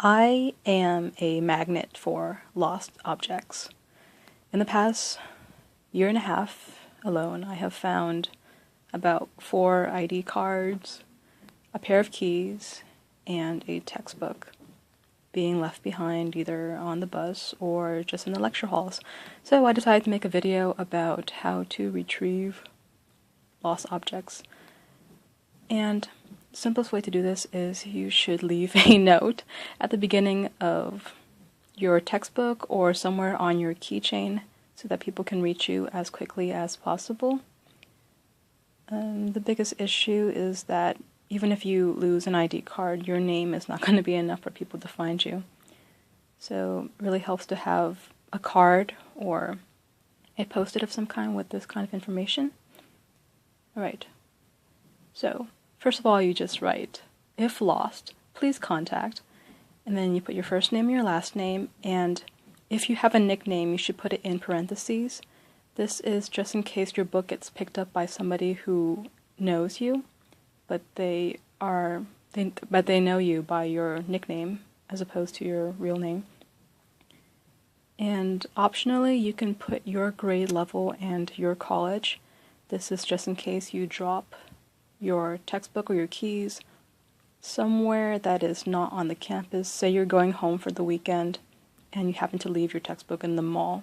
I am a magnet for lost objects. In the past year and a half alone, I have found about 4 ID cards, a pair of keys, and a textbook being left behind either on the bus or just in the lecture halls. So I decided to make a video about how to retrieve lost objects. And the simplest way to do this is you should leave a note at the beginning of your textbook or somewhere on your keychain so that people can reach you as quickly as possible. The biggest issue is that even if you lose an ID card, your name is not going to be enough for people to find you. So it really helps to have a card or a post-it of some kind with this kind of information. Alright, so first of all you just write, "If lost, please contact," and then you put your first name and your last name, and if you have a nickname you should put it in parentheses. This is just in case your book gets picked up by somebody who knows you, but they know you by your nickname as opposed to your real name. And optionally you can put your grade level and your college. This is just in case you drop your textbook or your keys somewhere that is not on the campus. Say you're going home for the weekend and you happen to leave your textbook in the mall,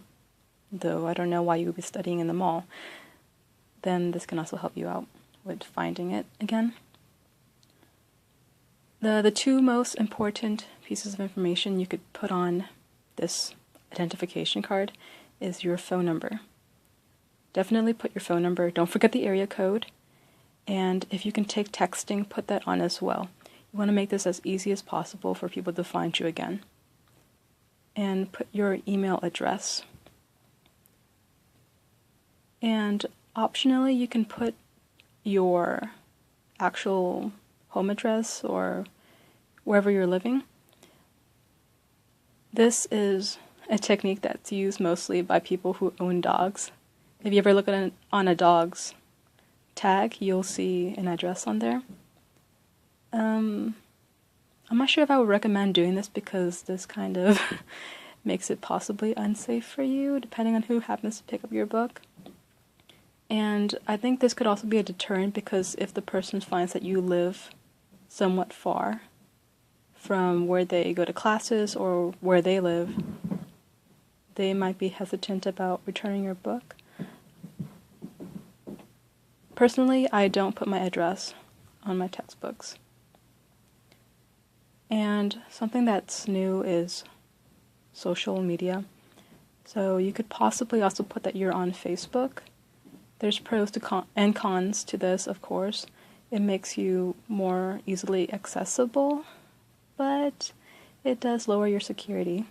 though I don't know why you would be studying in the mall. Then this can also help you out with finding it again. The two most important pieces of information you could put on this identification card is your phone number. Definitely put your phone number. Don't forget the area code. And if you can take texting, put that on as well. You want to make this as easy as possible for people to find you again. And put your email address. And optionally you can put your actual home address or wherever you're living. This is a technique that's used mostly by people who own dogs. If you ever look at on a dog's tag, you'll see an address on there. I'm not sure if I would recommend doing this because this kind of makes it possibly unsafe for you, depending on who happens to pick up your book. And I think this could also be a deterrent because if the person finds that you live somewhat far from where they go to classes or where they live, they might be hesitant about returning your book. Personally, I don't put my address on my textbooks. And something that's new is social media. So you could possibly also put that you're on Facebook. There's pros and cons to this, of course. It makes you more easily accessible, but it does lower your security.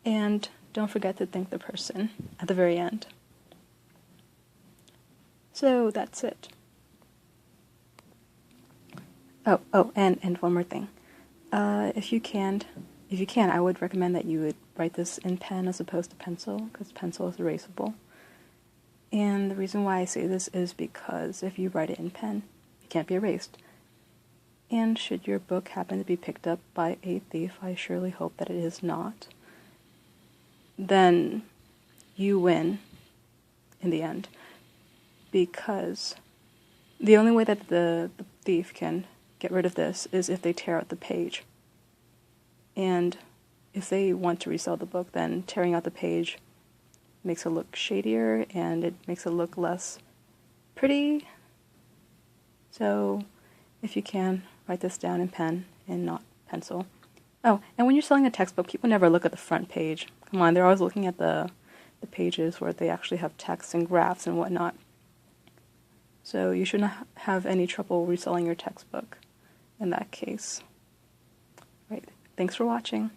And don't forget to thank the person at the very end. So that's it. Oh, and one more thing. If you can, I would recommend that you would write this in pen as opposed to pencil, because pencil is erasable. And the reason why I say this is because if you write it in pen, it can't be erased. And should your book happen to be picked up by a thief, I surely hope that it is not, then you win in the end. Because the only way that the thief can get rid of this is if they tear out the page. And if they want to resell the book, then tearing out the page makes it look shadier and it makes it look less pretty. So if you can, write this down in pen and not pencil. Oh, and when you're selling a textbook, people never look at the front page. Come on, they're always looking at the pages where they actually have text and graphs and whatnot. So you shouldn't have any trouble reselling your textbook in that case. Right. Thanks for watching.